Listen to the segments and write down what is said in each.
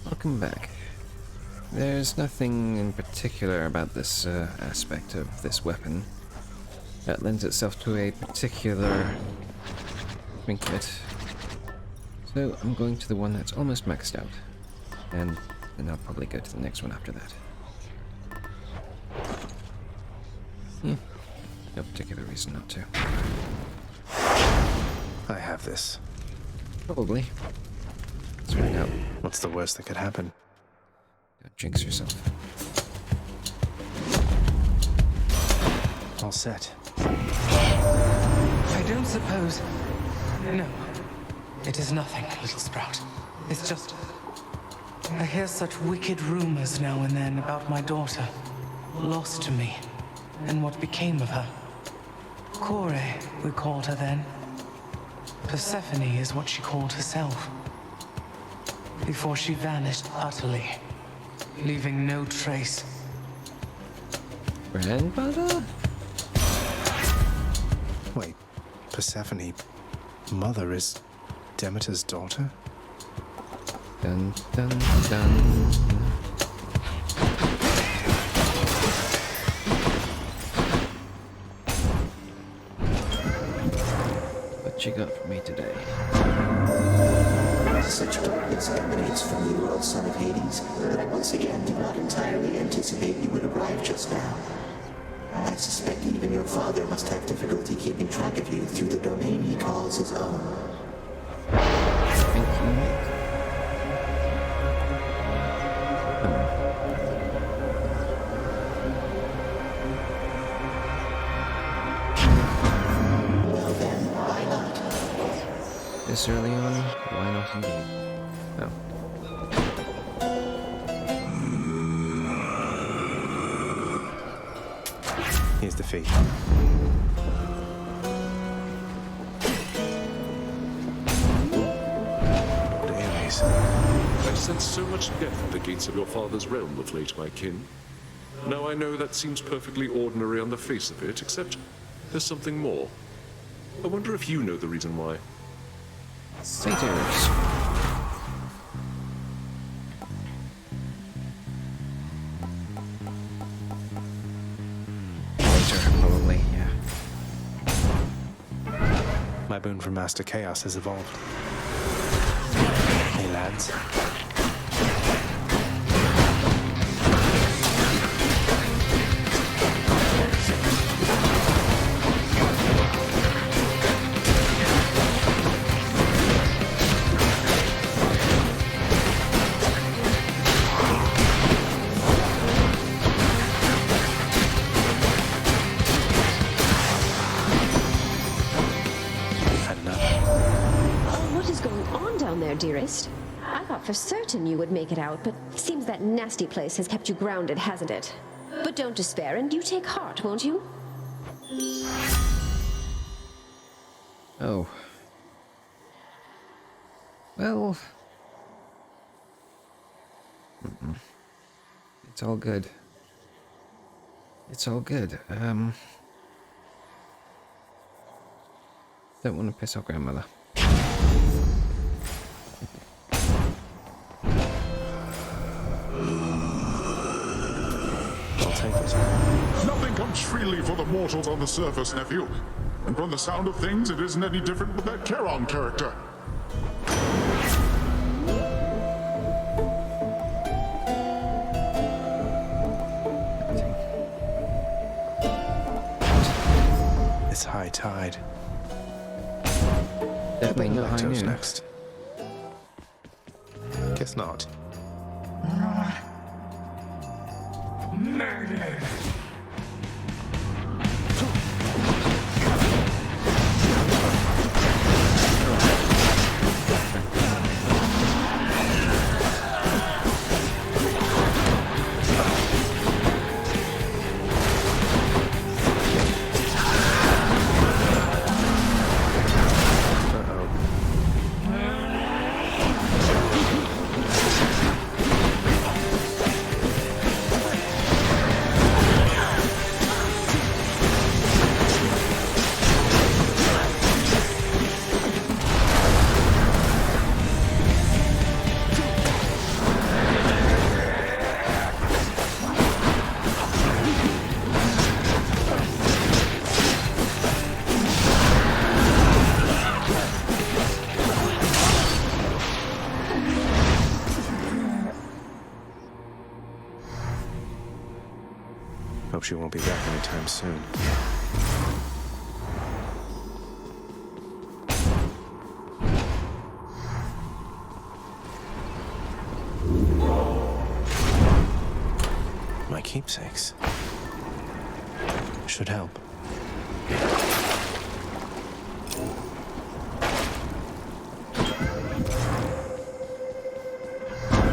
Welcome back. There's nothing in particular about this aspect of this weapon that lends itself to a particular trinket. So I'm going to the one that's almost maxed out. And then I'll probably go to the next one after that. No particular reason not to. I have this. Probably. Let's find out. What's the worst that could happen? Don't jinx yourself. All set. I don't suppose... No. It is nothing, little sprout. It's just... I hear such wicked rumors now and then about my daughter. Lost to me. And what became of her. Kore, we called her then. Persephone is what she called herself. Before she vanished utterly, leaving no trace. Grandmother? Wait, Persephone, mother is Demeter's daughter? Dun dun dun. What you got for me today? Such darkness emanates from you, O son of Hades, that I once again did not entirely anticipate you would arrive just now. I suspect even your father must have difficulty keeping track of you through the domain he calls his own. Thank you. Well then, why not? This early on, why not indeed? Oh. Here's the fee. Ares. I sense so much depth at the gates of your father's realm of late, my kin. Now I know that seems perfectly ordinary on the face of it, except there's something more. I wonder if you know the reason why. Satyrs. Later, probably, yeah. My boon from Master Chaos has evolved. Hey, lads. What is going on down there, dearest? I thought for certain you would make it out, but seems that nasty place has kept you grounded, hasn't it? But don't despair, and you take heart, won't you? Oh. Well... It's all good. It's all good. Don't want to piss off Grandmother. I'll take it. Nothing comes freely for the mortals on the surface, nephew. And from the sound of things, it isn't any different with that Charon character. It's high tide. Definitely not high Lactose noon. next. Guess not. Hope she won't be back anytime soon. My keepsakes. Should help.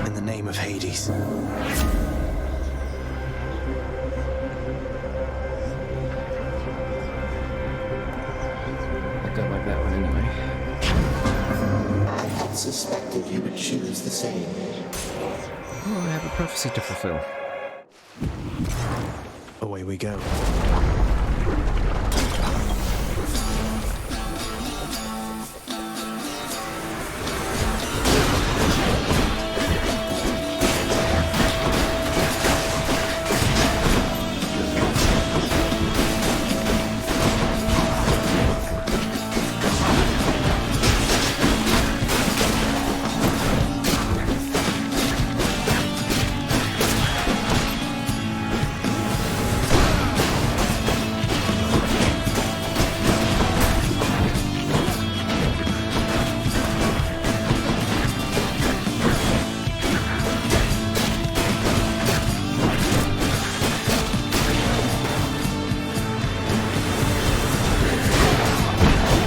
In the name of Hades. I don't like that one anyway. I had suspected you would choose the same. Oh, I have a prophecy to fulfill. Away we go.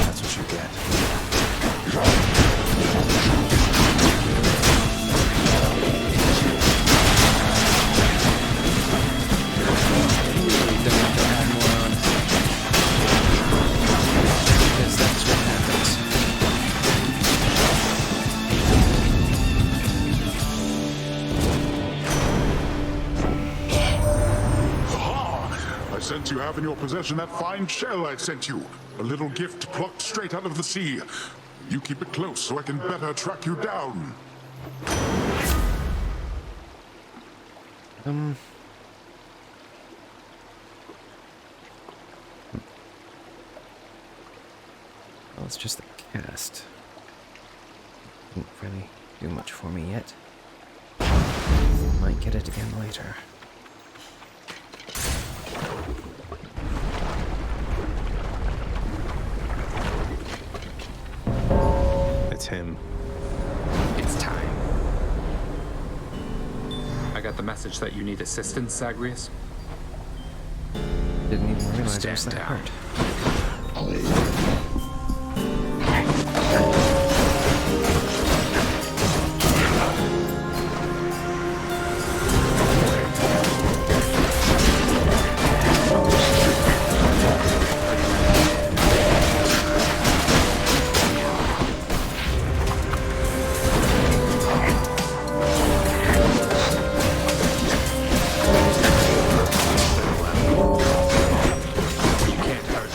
That's what you get. Really don't have to add more on. Because that's what happens. Ha! I sense you have in your possession that fine shell I sent you. A little gift plucked straight out of the sea. You keep it close so I can better track you down. Well, it's just the cast. Didn't really do much for me yet. Might get it again later. It's him. It's time. I got the message that you need assistance, Zagreus. Didn't even realize it was Stand that down. hurt. You can't hurt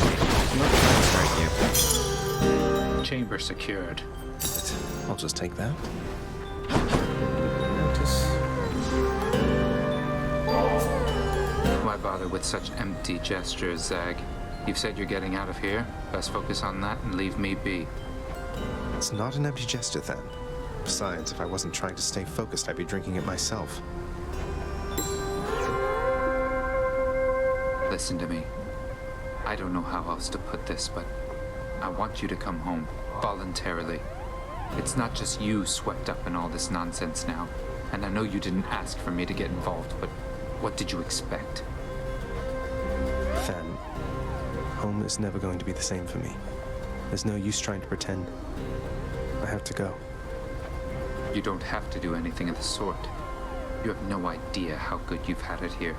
me. Chamber secured. I'll just take that. Notice. Why bother with such empty gestures, Zag? You've said you're getting out of here. Best focus on that and leave me be. It's not an empty gesture then. Besides, if I wasn't trying to stay focused, I'd be drinking it myself. Listen to me. I don't know how else to put this, but I want you to come home voluntarily. It's not just you swept up in all this nonsense now. And I know you didn't ask for me to get involved, but what did you expect? Then, home is never going to be the same for me. There's no use trying to pretend. I have to go. You don't have to do anything of the sort. You have no idea how good you've had it here.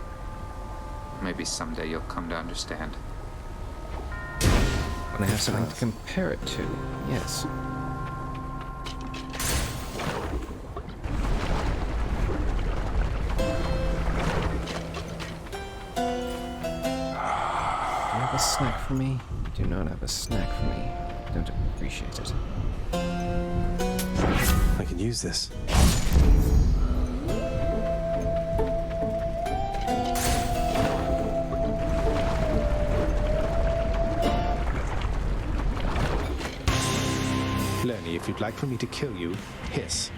Maybe someday you'll come to understand. When I have something to compare it to, yes. Do you have a snack for me? You do not have a snack for me. I don't appreciate it. I can use this. Lenny, if you'd like for me to kill you, hiss.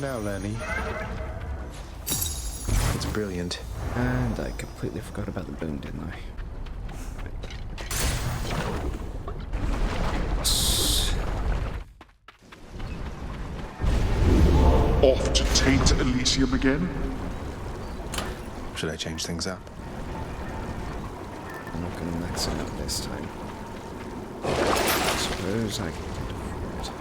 now, Lenny. It's brilliant. And I completely forgot about the boom, didn't I? Off to taint Elysium again? Should I change things up? I'm not gonna max it up this time. I suppose I can afford it.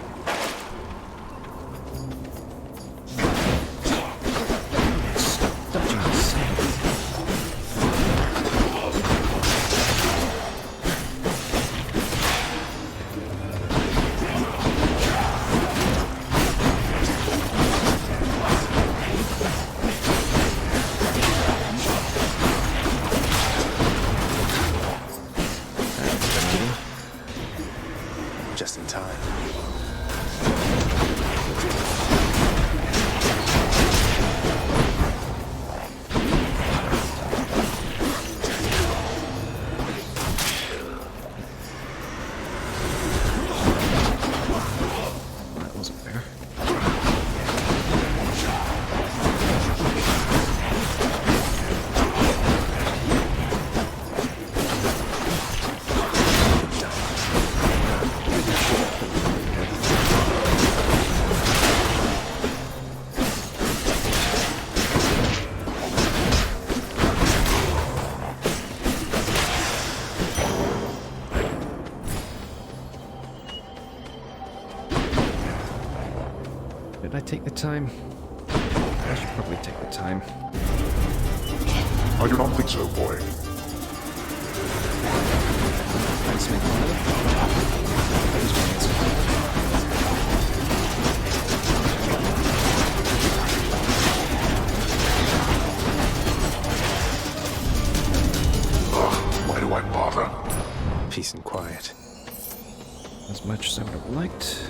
Just in time. That wasn't fair. Did I take the time? I should probably take the time. I do not think so, boy. Thanks, mate. Thanks, Why do I bother? Peace and quiet. as much as I would have liked.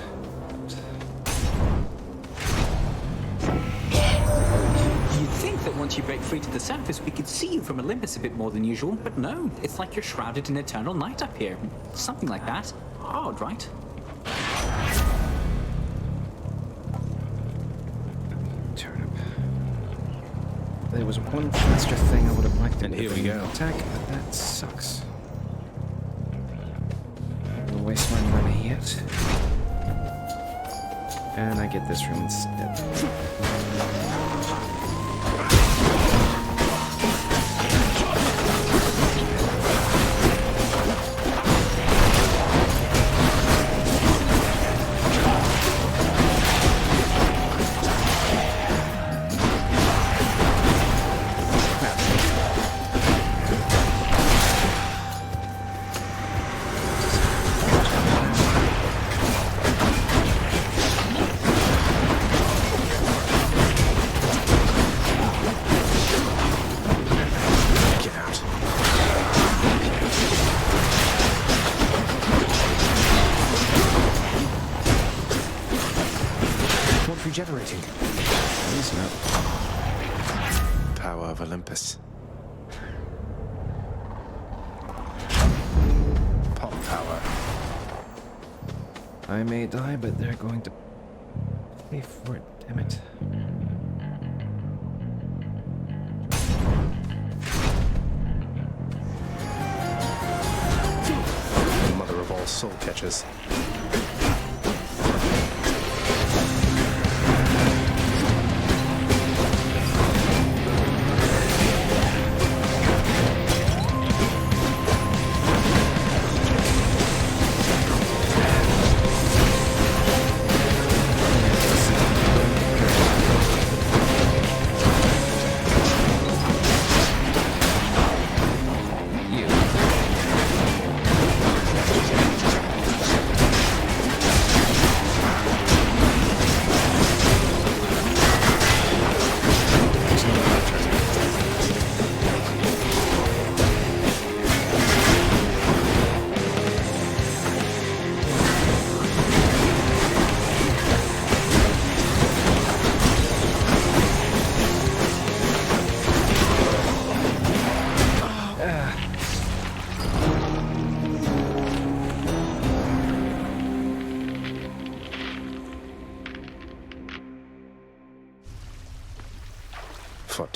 You'd think that once you break free to the surface, we could see you from Olympus a bit more than usual, but no, it's like you're shrouded in eternal night up here. Something like that. Odd, right? Turnip. There was one extra thing I would have liked. And here we go. Attack, but that sucks. I'll waste my money yet. And I get this room instead. Regenerating. Please no. Power of Olympus. Pop power. I may die, but they're going to pay for it, damn it. Mother of all soul catchers.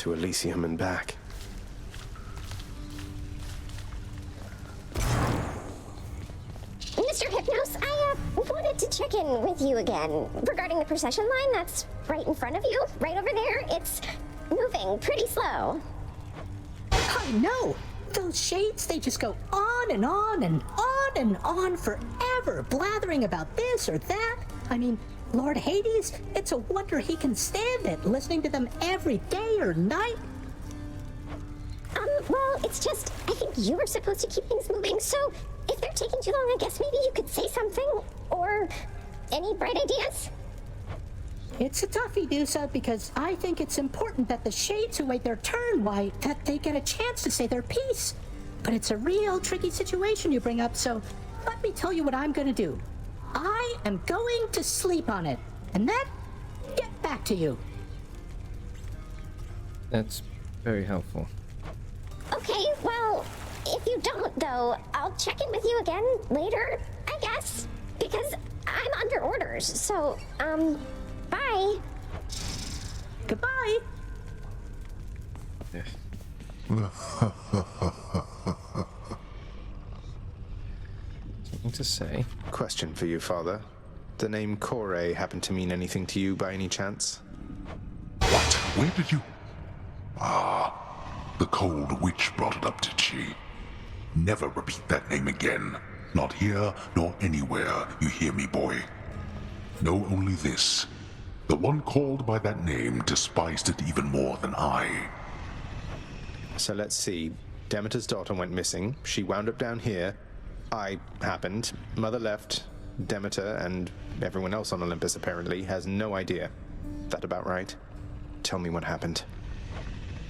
to Elysium and back. Mr. Hypnos, I wanted to check in with you again regarding the procession line that's right in front of you, right over there. It's moving pretty slow. I know! Those shades, they just go on and on and on and on forever, blathering about this or that. I mean, Lord Hades, it's a wonder he can stand it, listening to them every day or night. Well, it's just, I think you were supposed to keep things moving, so if they're taking too long, I guess maybe you could say something, or any bright ideas? It's a toughie, Dusa, because I think it's important that the shades who wait their turn, why, that they get a chance to say their piece. But it's a real tricky situation you bring up, so let me tell you what I'm gonna do. I am going to sleep on it, and then get back to you. That's very helpful. Okay, well, if you don't, though, I'll check in with you again later, I guess. Because I'm under orders, so, bye. Goodbye. Something to say? Question for you, Father. The name Kore happen to mean anything to you by any chance? What? Where did you... Ah, the cold witch brought it up, did she? Never repeat that name again. Not here, nor anywhere, you hear me, boy? Know only this. The one called by that name despised it even more than I. So let's see. Demeter's daughter went missing. She wound up down here. I happened. Mother left. Demeter and everyone else on Olympus apparently has no idea. That about right? Tell me what happened.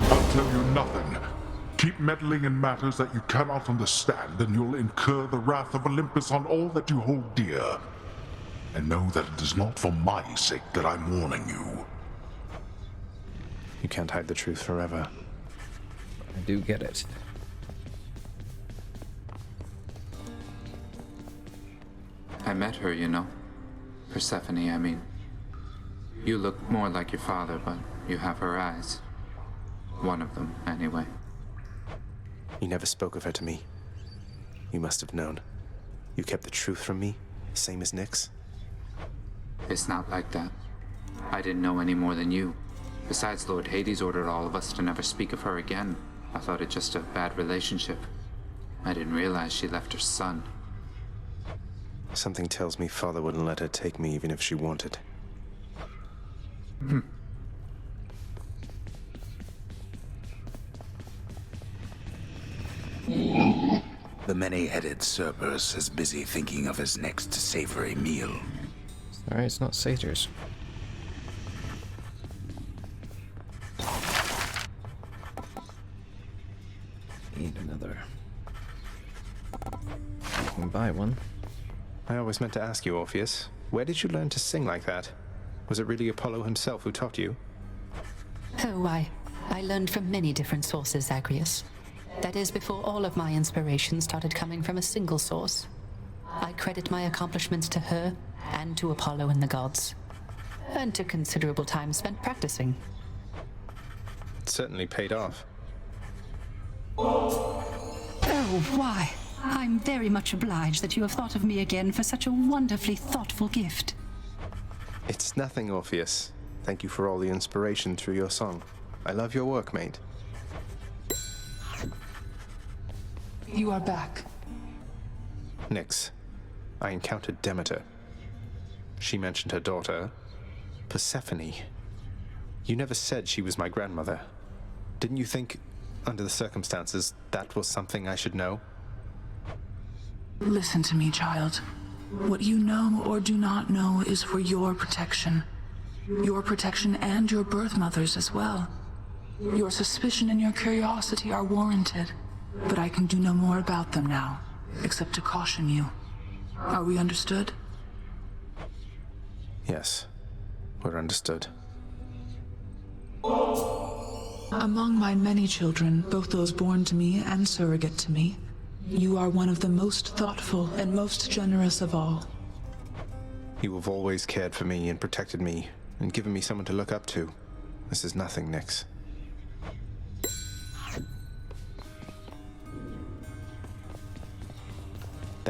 I'll tell you nothing. Keep meddling in matters that you cannot understand, and you'll incur the wrath of Olympus on all that you hold dear. And know that it is not for my sake that I'm warning you. You can't hide the truth forever. I do get it. I met her, you know. Persephone, I mean. You look more like your father, but you have her eyes. One of them, anyway. You never spoke of her to me. You must have known. You kept the truth from me, same as Nyx. It's not like that. I didn't know any more than you. Besides, Lord Hades ordered all of us to never speak of her again. I thought it just a bad relationship. I didn't realize she left her son. Something tells me Father wouldn't let her take me even if she wanted. The many-headed Cerberus is busy thinking of his next savory meal. Alright, it's not satyrs. Need another. You can buy one. I always meant to ask you, Orpheus. Where did you learn to sing like that? Was it really Apollo himself who taught you? Oh, I learned from many different sources, Zagreus. That is, before all of my inspiration started coming from a single source. I credit my accomplishments to her, and to Apollo and the gods. And to considerable time spent practicing. It certainly paid off. Oh, why? I'm very much obliged that you have thought of me again for such a wonderfully thoughtful gift. It's nothing, Orpheus. Thank you for all the inspiration through your song. I love your work, mate. You are back. Nyx, I encountered Demeter. She mentioned her daughter, Persephone. You never said she was my grandmother. Didn't you think, under the circumstances, that was something I should know? Listen to me, child. What you know or do not know is for your protection. Your protection and your birth mother's as well. Your suspicion and your curiosity are warranted, but I can do no more about them now, except to caution you. Are we understood? Yes, we're understood. Among my many children, both those born to me and surrogate to me, you are one of the most thoughtful and most generous of all. You have always cared for me and protected me, and given me someone to look up to. This is nothing, Nyx.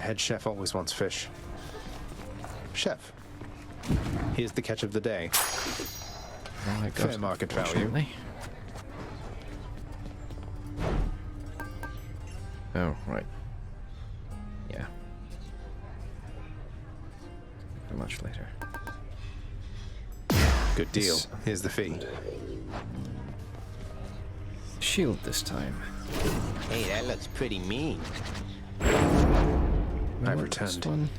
head chef always wants fish. Chef, here's the catch of the day. Well, I got Fair it, market value. fortunately. Oh, right. Yeah. Not much later. Good deal. Yes. Here's the fee. Shield this time. Hey, that looks pretty mean. I've This returned. one.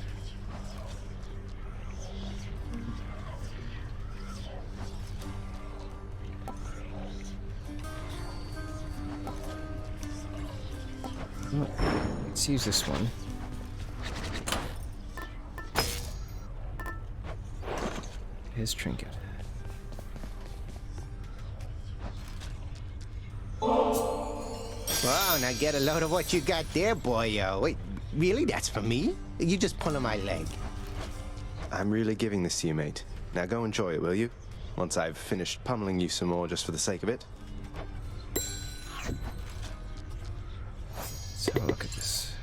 Well, let's use this one. His trinket. Wow, now get a load of what you got there, boyo. Wait, really? That's for me? You just pulling my leg. I'm really giving this to you, mate. Now go enjoy it, will you? Once I've finished pummeling you some more just for the sake of it. Let's have a look at this.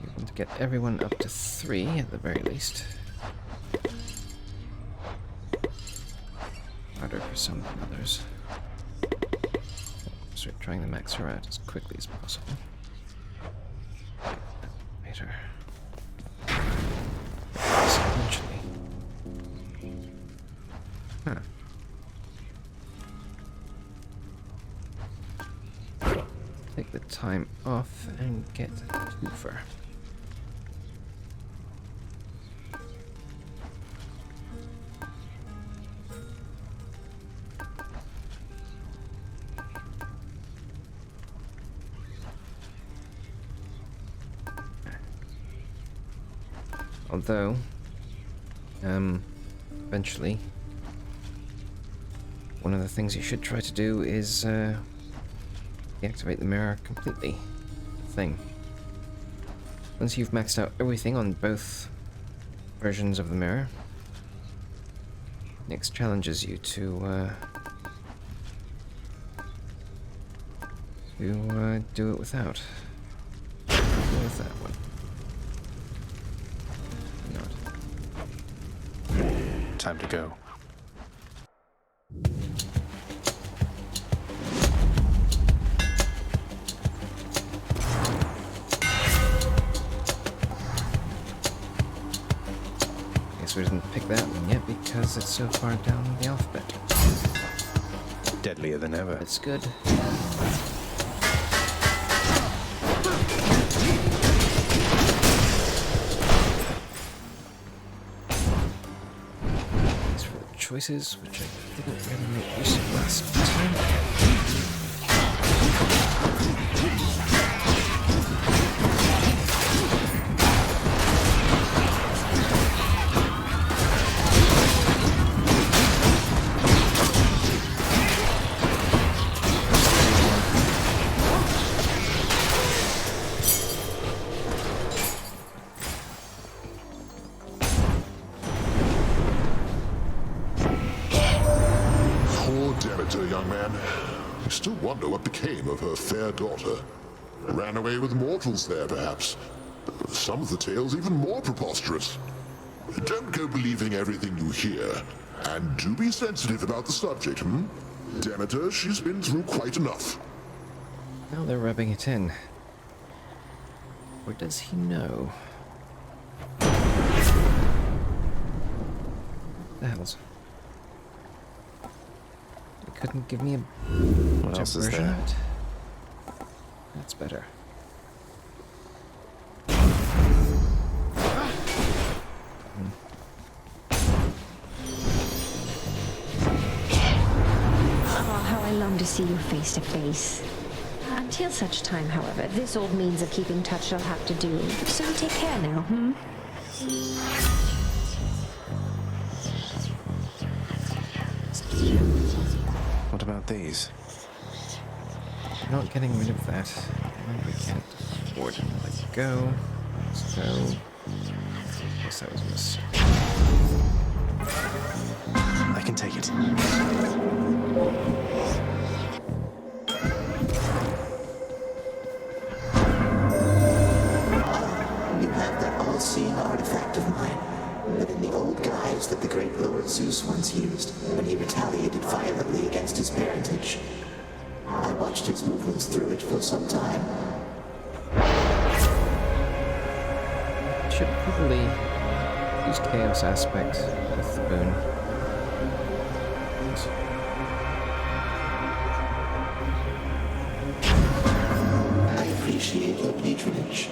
We want to get everyone up to 3 at the very least. Harder for some than others. Start trying to max her out as quickly as possible. Later. Eventually. Huh. Take the time off and get a twofer. Although, eventually, one of the things you should try to do is deactivate the mirror completely. Thing. Once you've maxed out everything on both versions of the mirror, Nyx challenges you to do it without. Go with that one. Time to go. Guess we didn't pick that one yet because it's so far down the alphabet. Deadlier than ever. It's good. Choices, which I didn't really make use of last time. Young man, I still wonder what became of her fair daughter. Ran away with mortals there, perhaps. Some of the tales even more preposterous. Don't go believing everything you hear, and do be sensitive about the subject, hmm? Demeter, she's been through quite enough. Now they're rubbing it in. Or does he know? The hell's... Couldn't give me a what else is version there? of it? That's better. Oh, how I long to see you face to face. Until such time, however, this old means of keeping touch shall have to do. So you take care now, hmm? What about these? We're not getting rid of that. And we can't afford to let it go. So... I guess that was a mistake. I can take it. watched its movements through it for some time. Should probably use chaos aspect with the boon. I appreciate your patronage.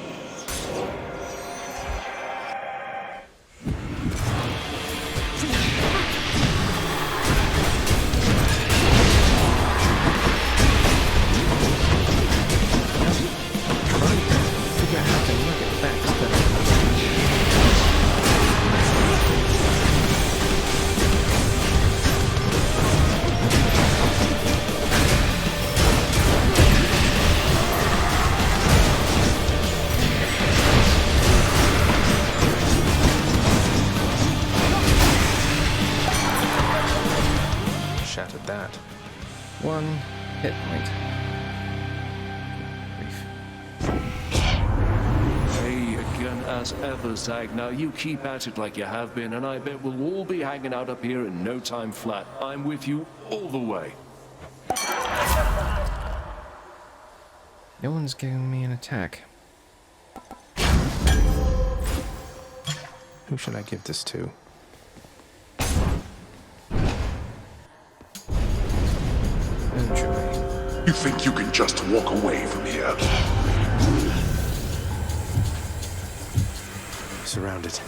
Shattered that. 1 hit point. Hey, again as ever, Zag. Now you keep at it like you have been, and I bet we'll all be hanging out up here in no time flat. I'm with you all the way. No one's giving me an attack. Who should I give this to? You think you can just walk away from here? Surrounded.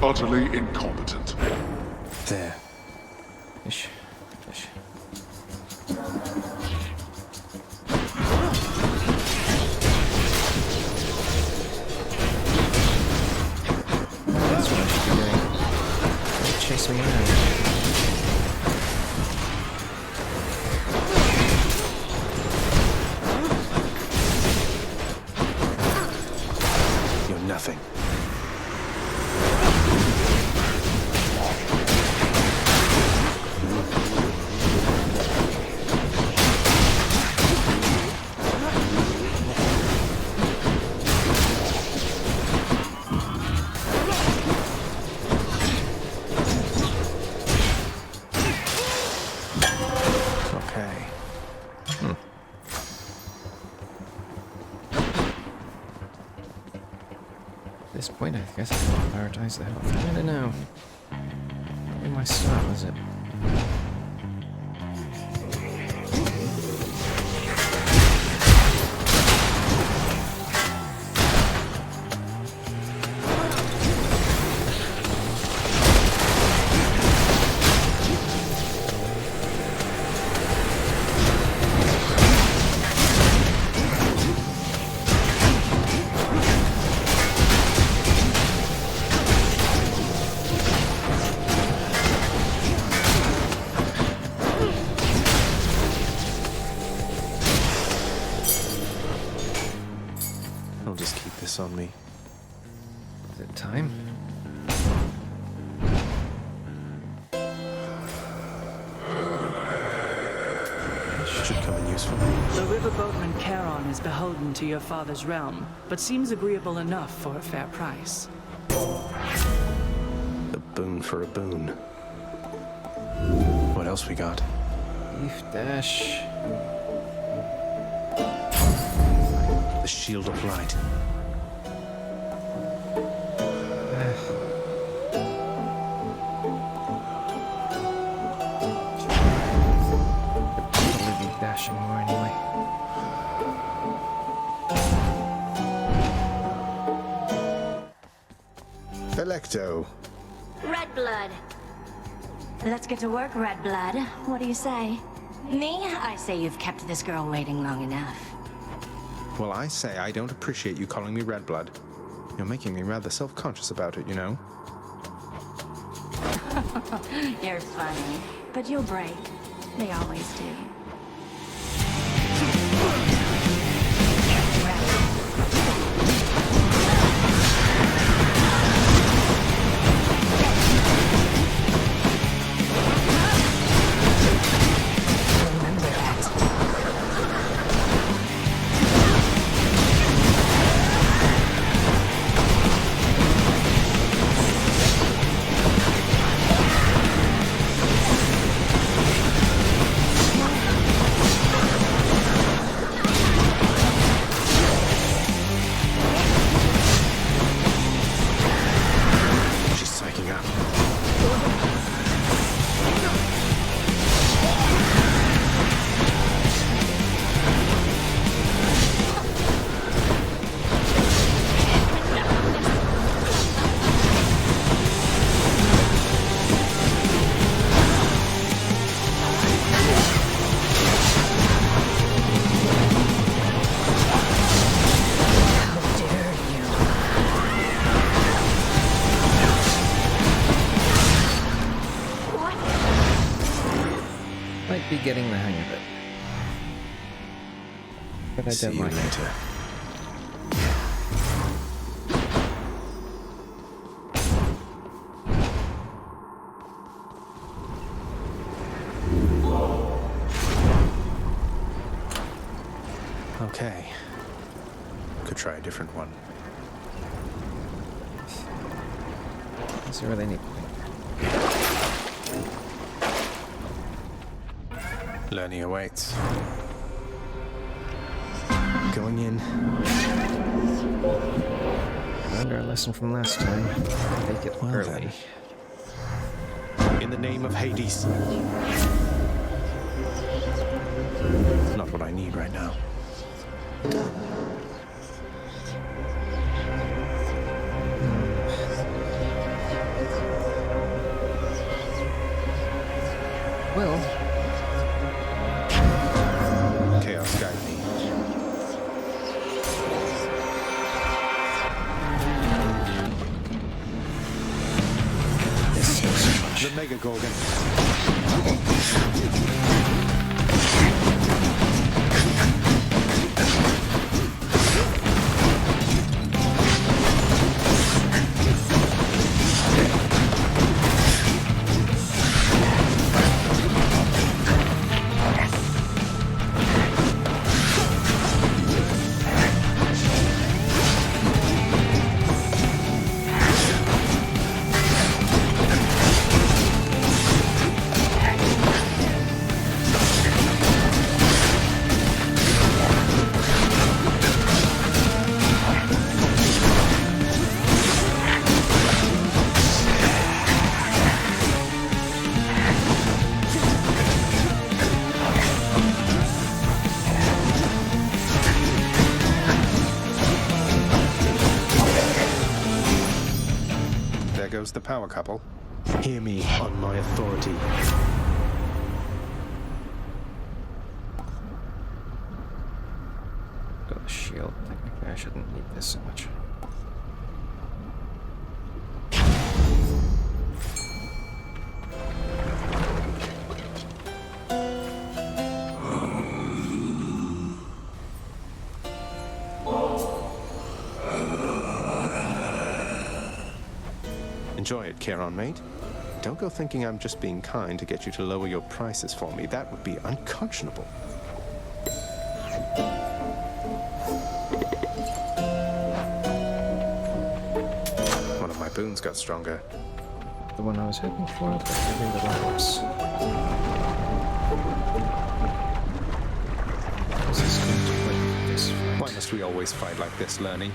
Utterly incompetent. There. Ish. Ish. That's what I should be doing. Chase me around. You're nothing. At this point, I guess I can prioritize the health. I don't know. Where my start was it? I'll just keep this on me. Is it time? Should come in useful. The riverboatman Charon is beholden to your father's realm, but seems agreeable enough for a fair price. A boon for a boon. What else we got? Beef dash. The Shield of Light. Probably be dashing more anyway. Electo. Red blood. Let's get to work, Red blood. What do you say? Me? I say you've kept this girl waiting long enough. Well, I say I don't appreciate you calling me Red Blood. You're making me rather self-conscious about it, you know? You're funny, but you'll break. They always do. Getting the hang of it. But I See don't you like it. later. Okay. Could try a different one. Is there really any point? Learning awaits. Going in. Learned our lesson from last time. Take it early. Then. In the name of Hades. Not what I need right now. Well. Chaos guide me. The Mega Gorgon. The power couple. Hear me on my authority. Got a shield. Technically, I shouldn't need this so much. Enjoy it, Charon, mate. Don't go thinking I'm just being kind to get you to lower your prices for me. That would be unconscionable. One of my boons got stronger. The one I was hoping for, but every little helps. This is going to break this fight. Why must we always fight like this, Learning?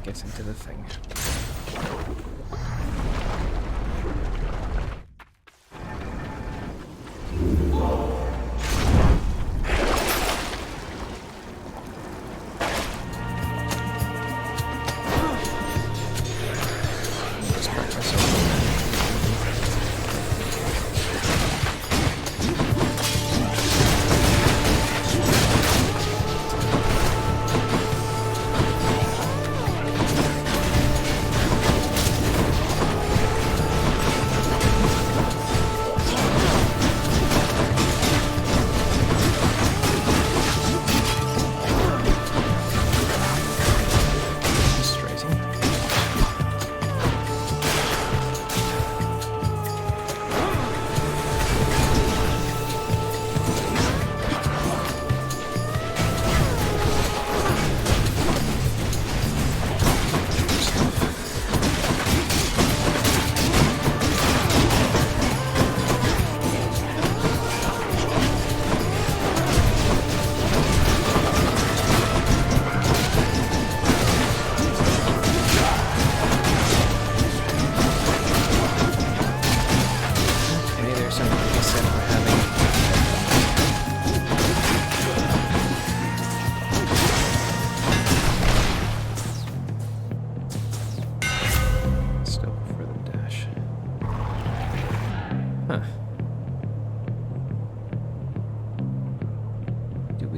get into the thing.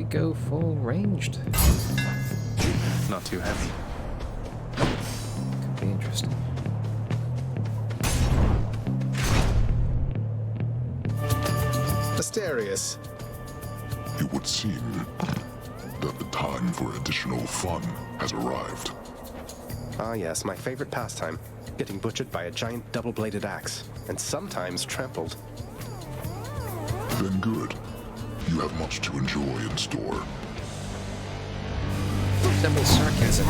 Go full ranged. Not too heavy. Could be interesting. Asterius. It would seem that the time for additional fun has arrived. Ah yes, my favorite pastime. Getting butchered by a giant double-bladed axe, and sometimes trampled. Then good. You have much to enjoy in store. Double sarcasm.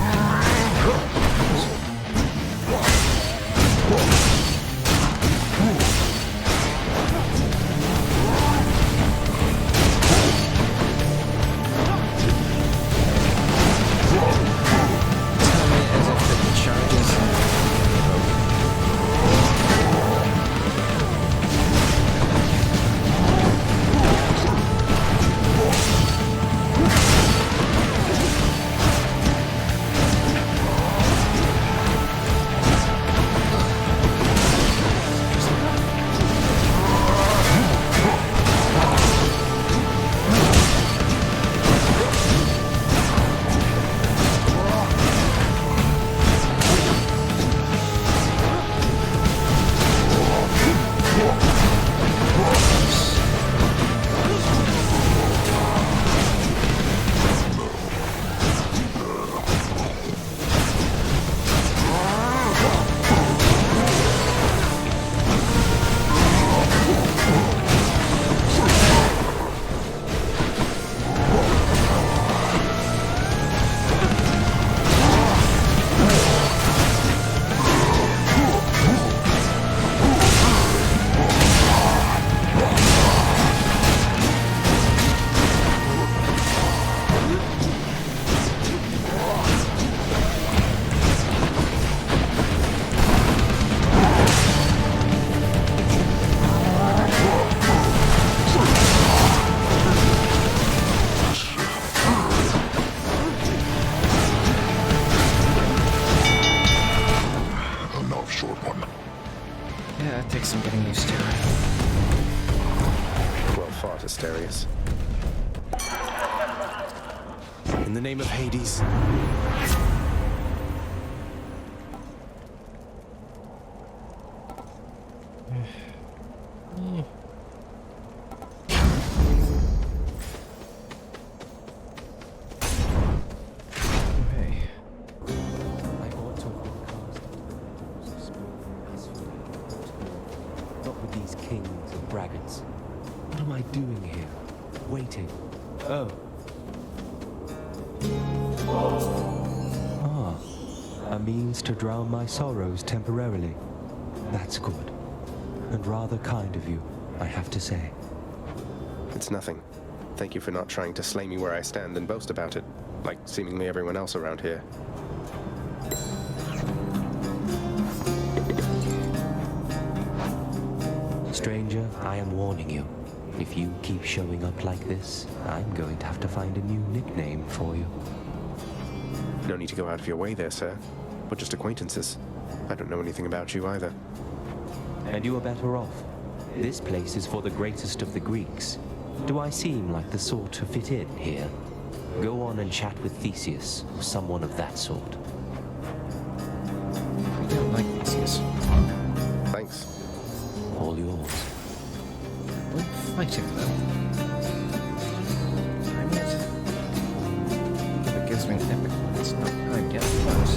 Some getting used to. Well fought, Asterius. In the name of Hades. To drown my sorrows temporarily. That's good. And rather kind of you, I have to say. It's nothing. Thank you for not trying to slay me where I stand and boast about it, like seemingly everyone else around here. I am warning you. If you keep showing up like this, I'm going to have to find a new nickname for you. No need to go out of your way there, sir. We're just acquaintances. I don't know anything about you either. And you are better off. This place is for the greatest of the Greeks. Do I seem like the sort to fit in here? Go on and chat with Theseus, or someone of that sort. I don't like Theseus. Thanks. All yours. We're fighting, though. I'm it. It gives me an epic one. It's not time yet, but...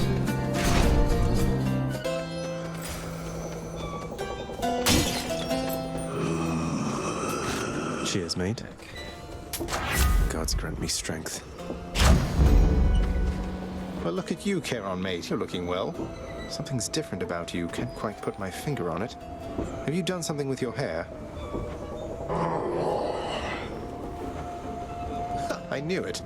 Cheers, mate. Gods grant me strength. Well, look at you, Charon, mate. You're looking well. Something's different about you. Can't quite put my finger on it. Have you done something with your hair? I knew it.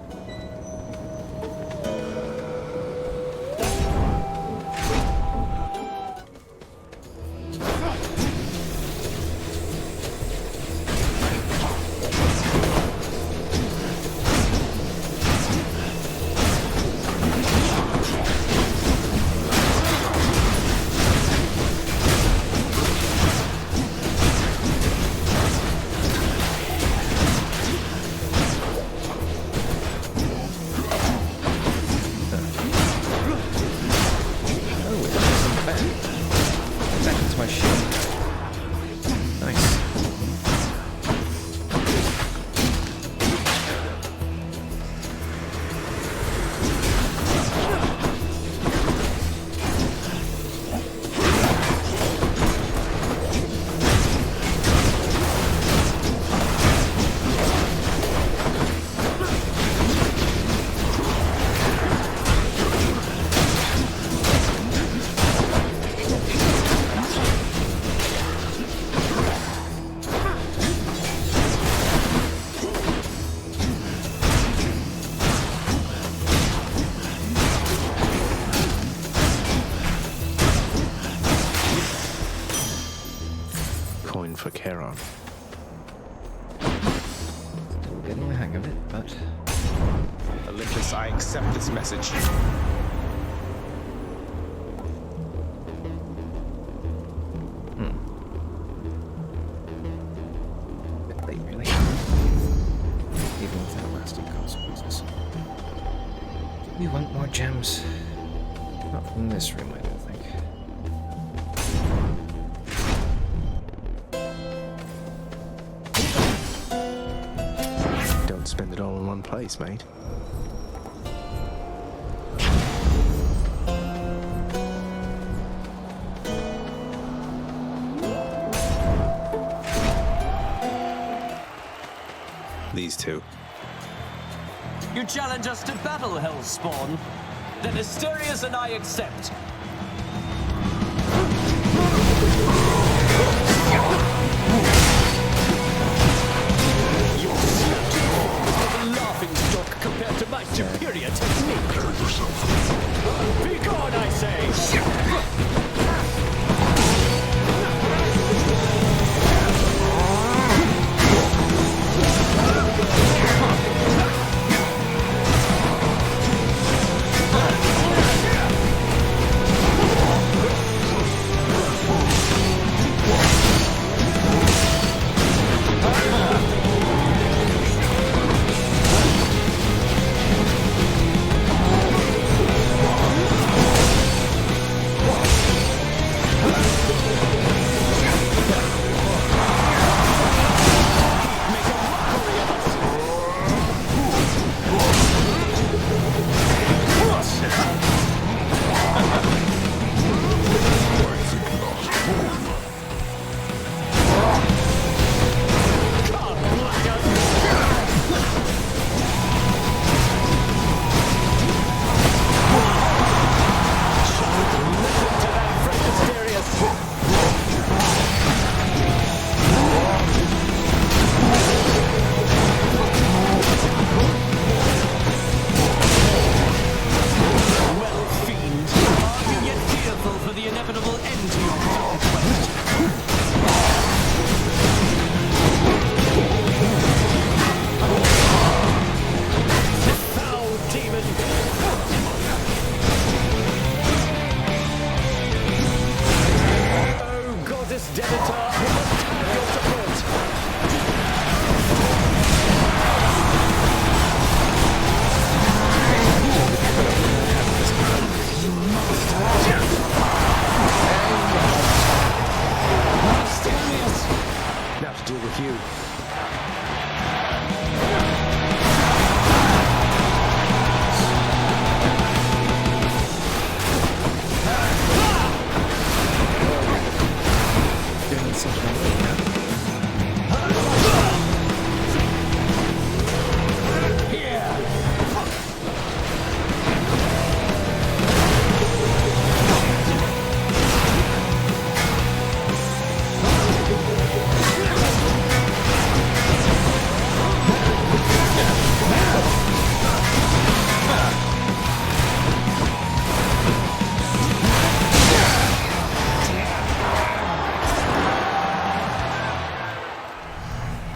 For Charon. Still getting the hang of it, but... Olympus, I accept this message. Bit late, really. Even without lasting consequences. We want more gems. Not from this room, I don't think. Spend it all in one place, mate. These two. You challenge us to battle, Hellspawn? Then Asterius and I accept. Compared to my superior technique. Be gone, I say!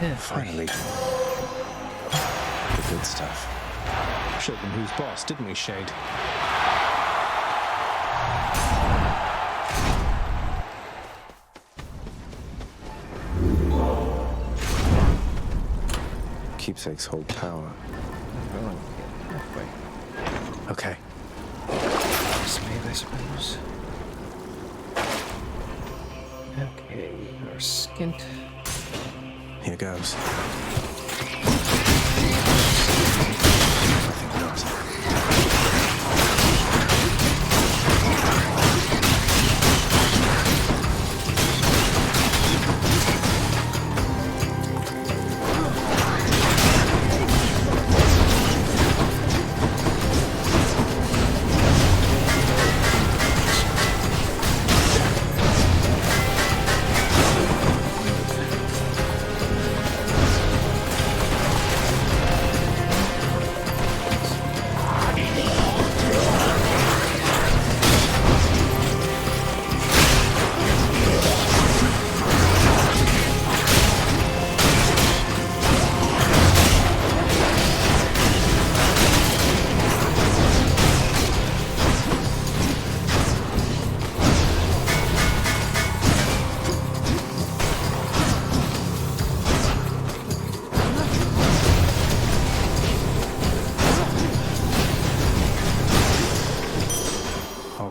Yeah, finally. The good stuff. Showed them who's boss, didn't we, Shade? Keepsakes hold power. Halfway. Okay. Save, I suppose. Okay, our skint. Here goes.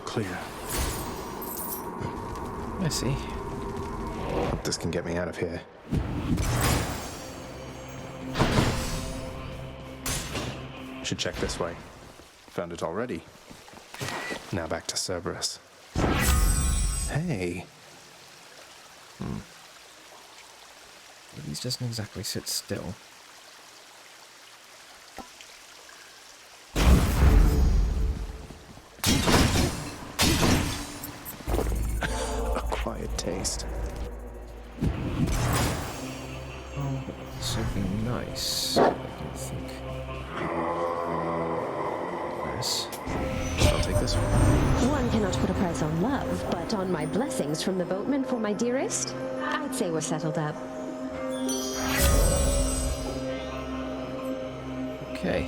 Clear. I see. Hope this can get me out of here. Should check this way. Found it already. Now back to Cerberus. Hey. These doesn't exactly sit still. Taste. Oh, this would be nice. I don't think. Yes. I'll take this one. One cannot put a price on love, but on my blessings from the boatman for my dearest, I'd say we're settled up. Okay.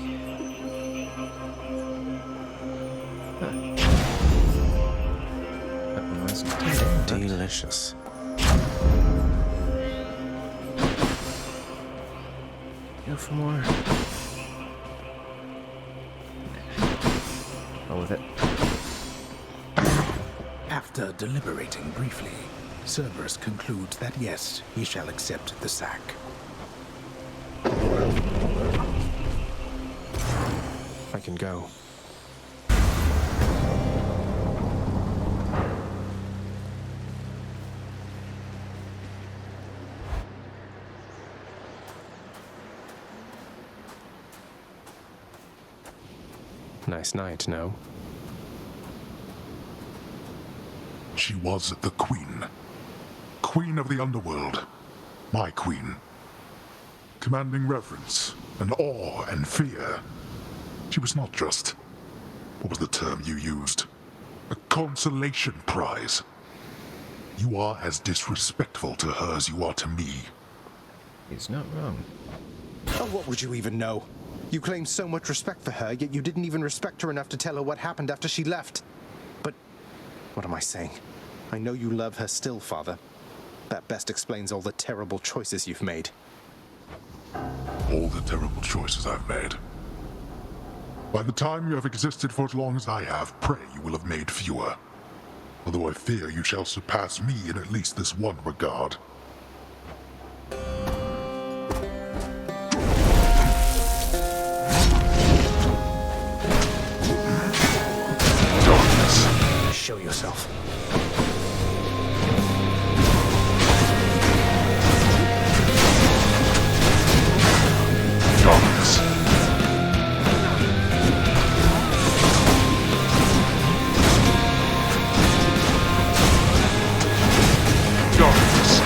Delicious. Go for more. Roll with it. After deliberating briefly, Cerberus concludes that yes, he shall accept the sack. I can go. Nice night, no? She was the queen. Queen of the underworld. My queen. Commanding reverence and awe and fear. She was not just... what was the term you used? A consolation prize. You are as disrespectful to her as you are to me. He's not wrong. Oh, what would you even know? You claim so much respect for her, yet you didn't even respect her enough to tell her what happened after she left. But what am I saying? I know you love her still, Father. That best explains all the terrible choices you've made. All the terrible choices I've made. By the time you have existed for as long as I have, pray you will have made fewer. Although I fear you shall surpass me in at least this one regard. Show yourself. Darkness. Darkness.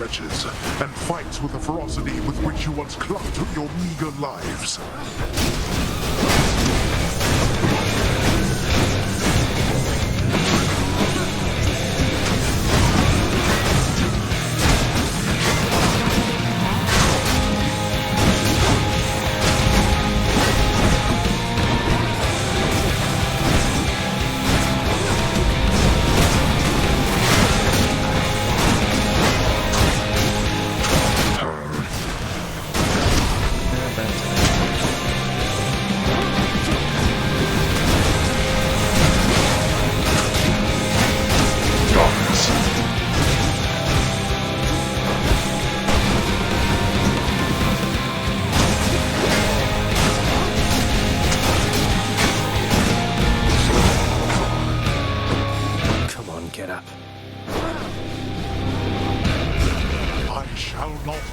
stretches, and fights with a ferocity with which you once clung to your meager lives.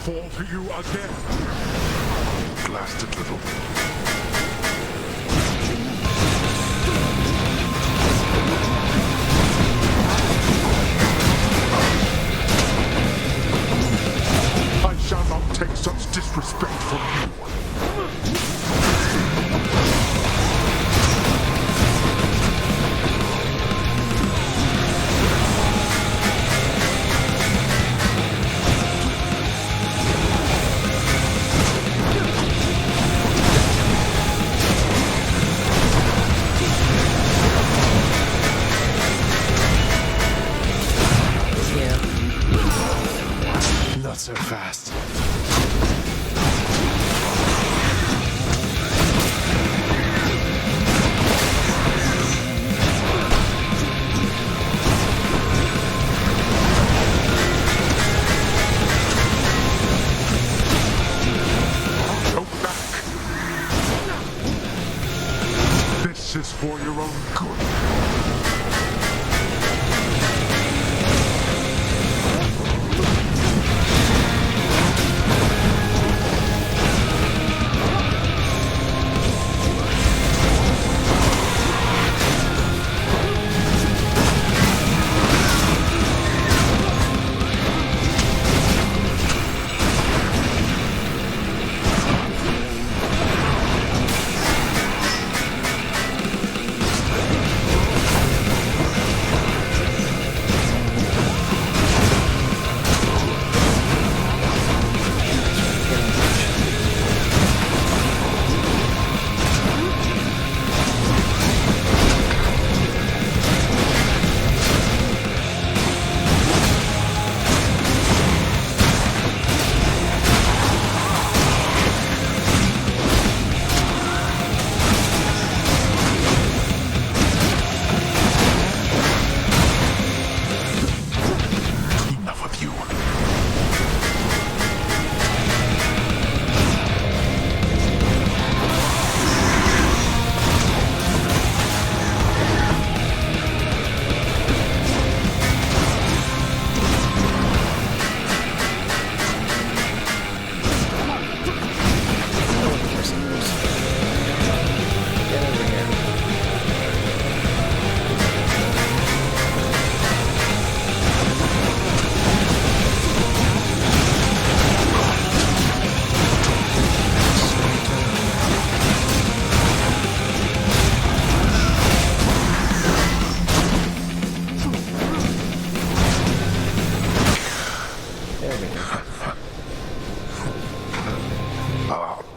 Fall to you again. Blasted little. I shall not take such disrespect from you. So fast. Go back. This is for your own good.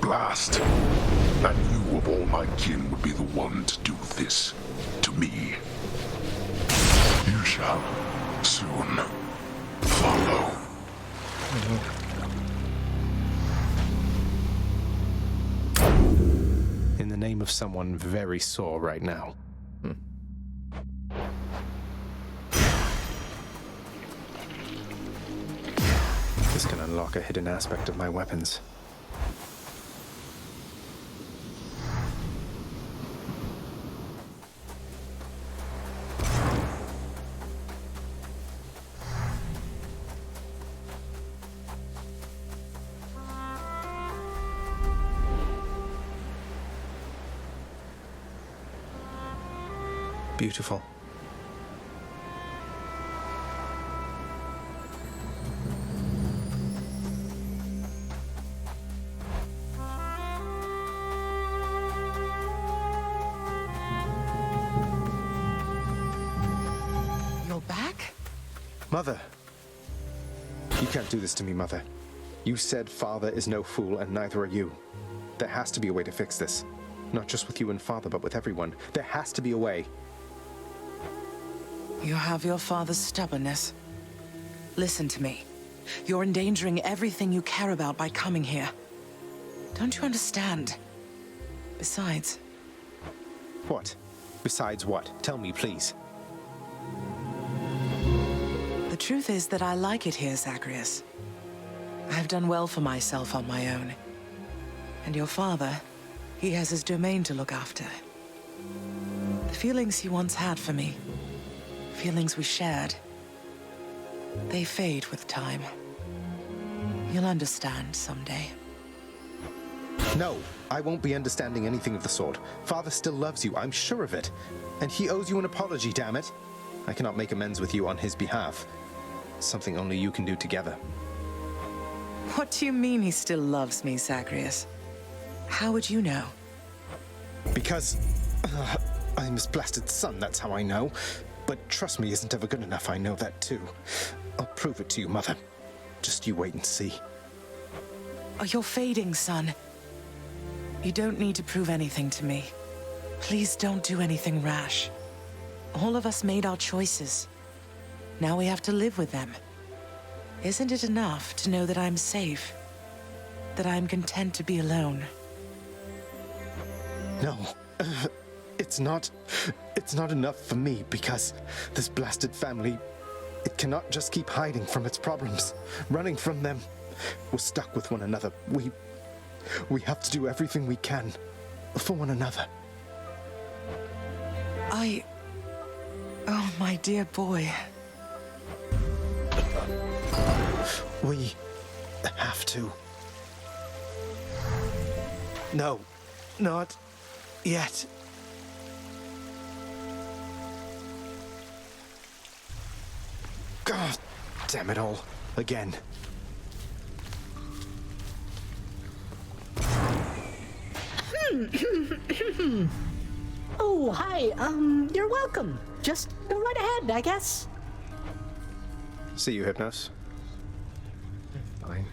Blast. I knew of all my kin would be the one to do this to me. You shall soon follow. In the name of someone very sore right now. This can unlock a hidden aspect of my weapons. Beautiful. Mother! You can't do this to me, Mother. You said Father is no fool, and neither are you. There has to be a way to fix this. Not just with you and Father, but with everyone. There has to be a way. You have your father's stubbornness. Listen to me. You're endangering everything you care about by coming here. Don't you understand? Besides... What? Besides what? Tell me, please. The truth is that I like it here, Zagreus. I've done well for myself on my own. And your father, he has his domain to look after. The feelings he once had for me, feelings we shared, they fade with time. You'll understand someday. No, I won't be understanding anything of the sort. Father still loves you, I'm sure of it. And he owes you an apology, damn it. I cannot make amends with you on his behalf. Something only you can do together. What do you mean he still loves me, Zagreus? How would you know? Because... I'm his blasted son, that's how I know. But trust me isn't ever good enough, I know that too. I'll prove it to you, Mother. Just you wait and see. Oh, you're fading, son. You don't need to prove anything to me. Please don't do anything rash. All of us made our choices. Now we have to live with them. Isn't it enough to know that I'm safe? That I'm content to be alone? No. It's not enough for me because this blasted family, it cannot just keep hiding from its problems, running from them. We're stuck with one another. We have to do everything we can for one another. Oh, my dear boy. We have to. No, not yet. God damn it all. Again. Oh, hi. You're welcome. Just go right ahead, I guess. See you, Hypnos. Fine.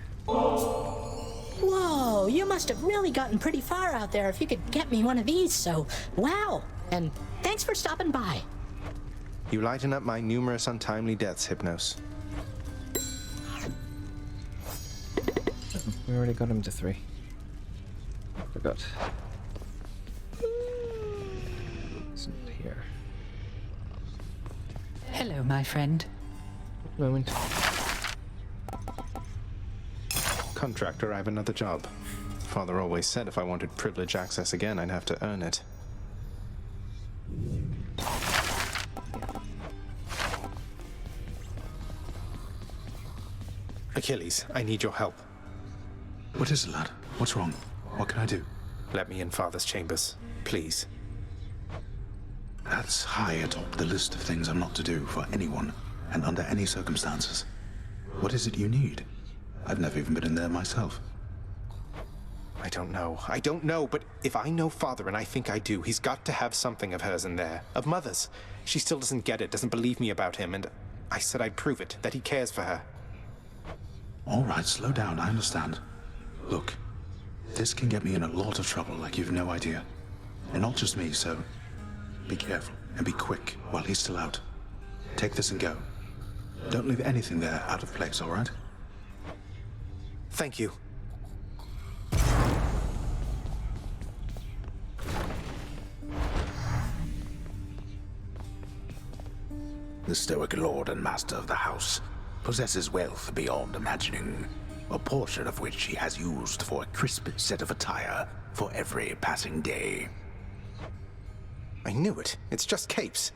Whoa, you must have really gotten pretty far out there if you could get me one of these, so wow. And thanks for stopping by. You lighten up my numerous untimely deaths, Hypnos. We already got him to 3. Forgot. Isn't here. Hello, my friend. Moment. Contractor, I have another job. Father always said if I wanted privilege access again, I'd have to earn it. Achilles, I need your help. What is it, lad? What's wrong? What can I do? Let me in Father's chambers, please. That's high atop the list of things I'm not to do for anyone, and under any circumstances. What is it you need? I've never even been in there myself. I don't know, but if I know Father, and I think I do, he's got to have something of hers in there. Of Mother's. She still doesn't get it, doesn't believe me about him, and I said I'd prove it, that he cares for her. All right, slow down, I understand. Look, this can get me in a lot of trouble like you've no idea. And not just me, so be careful and be quick while he's still out. Take this and go. Don't leave anything there out of place, all right? Thank you. The stoic lord and master of the house possesses wealth beyond imagining, a portion of which he has used for a crisp set of attire for every passing day. I knew it. It's just capes.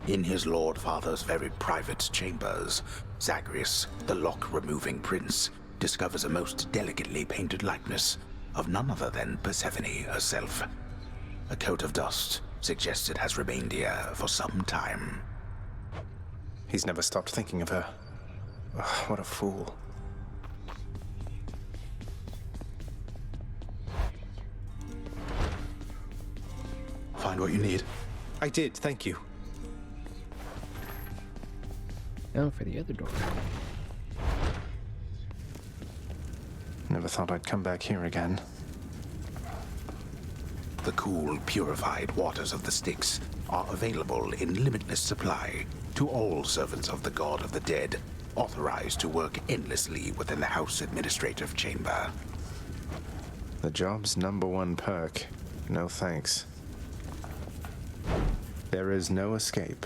In his Lord Father's very private chambers, Zagreus, the lock-removing prince, discovers a most delicately painted likeness of none other than Persephone herself. A coat of dust suggests it has remained here for some time. He's never stopped thinking of her. Ugh, what a fool. find what you need? I did, thank you. Now for the other door. Never thought I'd come back here again. The cool, purified waters of the Styx are available in limitless supply to all servants of the God of the Dead, authorized to work endlessly within the House Administrative Chamber. The job's #1 perk. No thanks. There is no escape.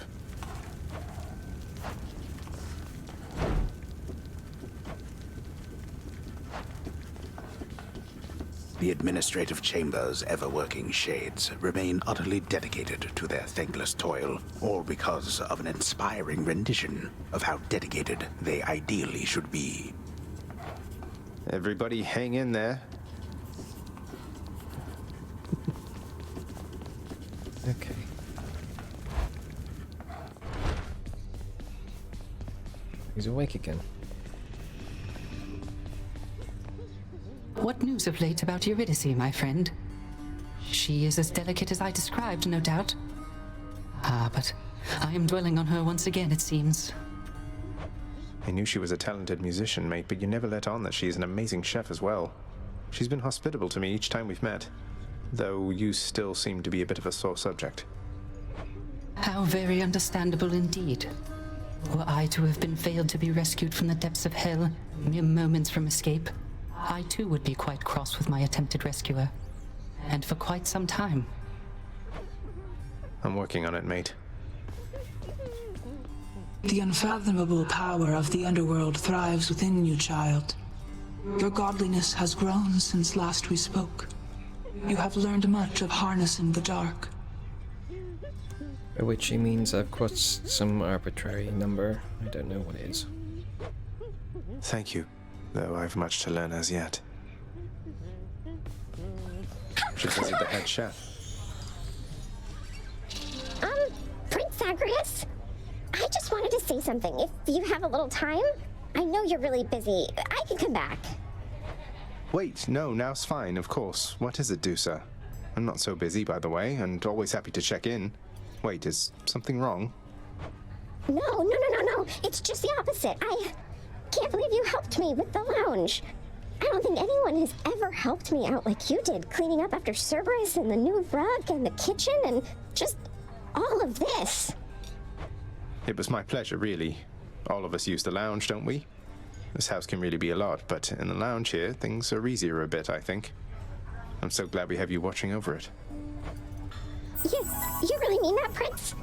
The Administrative Chamber's ever-working shades remain utterly dedicated to their thankless toil, all because of an inspiring rendition of how dedicated they ideally should be. Everybody hang in there. Okay. He's awake again. What news of late about Eurydice, my friend? She is as delicate as I described, no doubt. Ah, but I am dwelling on her once again, it seems. I knew she was a talented musician, mate, but you never let on that she is an amazing chef as well. She's been hospitable to me each time we've met, though you still seem to be a bit of a sore subject. How very understandable indeed. Were I to have been failed to be rescued from the depths of hell, mere moments from escape, I too would be quite cross with my attempted rescuer. And for quite some time. I'm working on it, mate. The unfathomable power of the underworld thrives within you, child. Your godliness has grown since last we spoke. You have learned much of harnessing the dark. By which he means I've crossed some arbitrary number. I don't know what it is. Thank you, though I've much to learn as yet. Should visit the head chef. Prince Zagreus? I just wanted to say something. If you have a little time, I know you're really busy. I can come back. Wait, no, now's fine, of course. What is it, Dusa? I'm not so busy, by the way, and always happy to check in. Wait, is something wrong? No. It's just the opposite. I can't believe you helped me with the lounge. I don't think anyone has ever helped me out like you did, cleaning up after Cerberus and the new rug and the kitchen and just all of this. It was my pleasure, really. All of us use the lounge, don't we? This house can really be a lot, but in the lounge here, things are easier a bit, I think. I'm so glad we have you watching over it. You really mean that, Prince?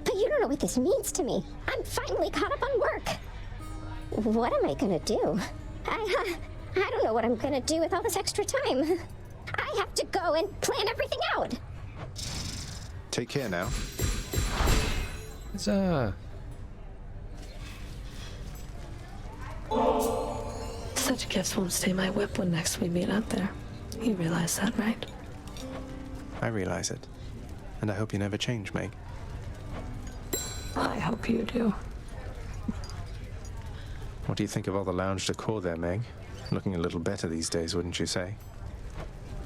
But you don't know what this means to me. I'm finally caught up on work. What am I gonna do? I don't know what I'm gonna do with all this extra time. I have to go and plan everything out. Take care now. Huzzah! Such gifts won't stay my whip when next we meet out there. You realize that, right? I realize it. And I hope you never change, Meg. I hope you do. What do you think of all the lounge decor there, Meg? Looking a little better these days, wouldn't you say?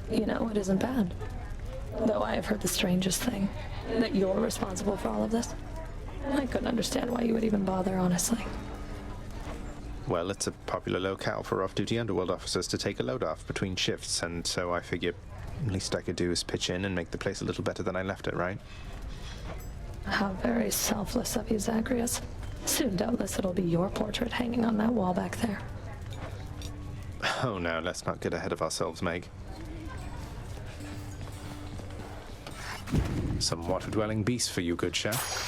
You know, it isn't bad. Though I have heard the strangest thing. That you're responsible for all of this. I couldn't understand why you would even bother, honestly. Well, it's a popular locale for off-duty underworld officers to take a load off between shifts, and so I figure least I could do is pitch in and make the place a little better than I left it, right? How very selfless of you, Zagreus. Soon, doubtless, it'll be your portrait hanging on that wall back there. Oh, now, let's not get ahead of ourselves, Meg. Some water-dwelling beast for you, good chef.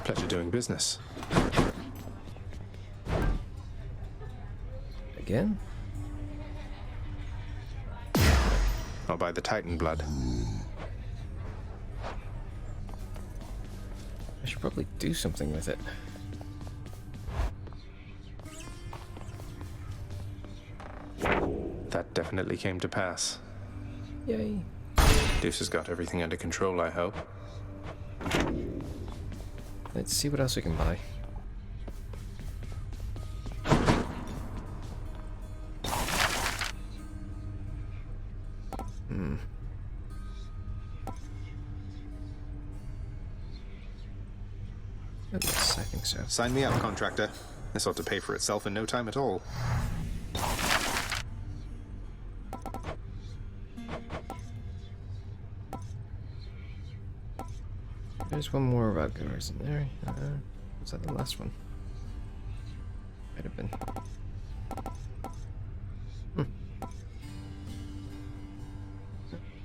Pleasure doing business. Again? Or by the Titan blood. I should probably do something with it. That definitely came to pass. Yay. Deuce has got everything under control, I hope. Let's see what else we can buy. Yes, I think so. Sign me up, contractor. This ought to pay for itself in no time at all. There's one more rug, or isn't there? Was that the last one? Might have been.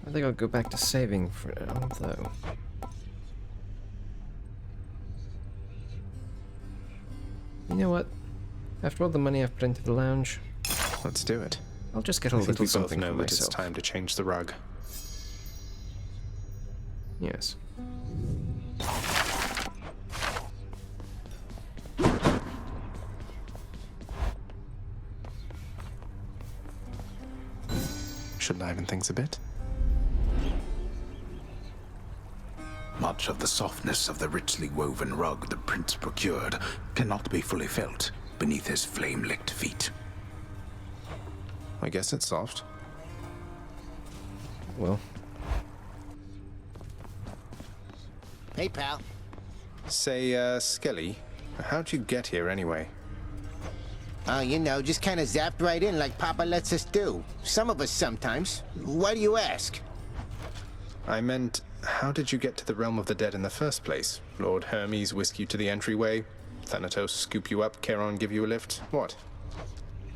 I think I'll go back to saving for now, though. You know what? After all the money I've put into the lounge, let's do it. I'll just get a I think little we both something know for that it's myself. time to change the rug. Yes. Should liven things a bit. Much of the softness of the richly woven rug the prince procured cannot be fully felt beneath his flame-licked feet. I guess it's soft. Well. Hey, pal. Say, Skelly, how'd you get here anyway? Oh, you know, just kind of zapped right in like Papa lets us do. Some of us sometimes. Why do you ask? I meant, how did you get to the realm of the dead in the first place? Lord Hermes whisk you to the entryway? Thanatos scoop you up, Charon give you a lift? What?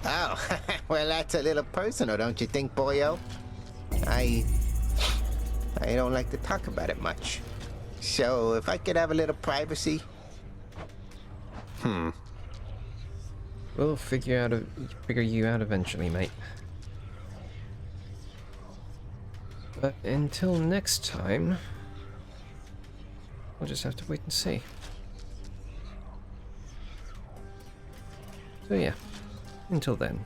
Oh, well, that's a little personal, don't you think, boyo? I don't like to talk about it much. So, if I could have a little privacy... We'll figure you out eventually, mate. But until next time, we'll just have to wait and see. So yeah, until then.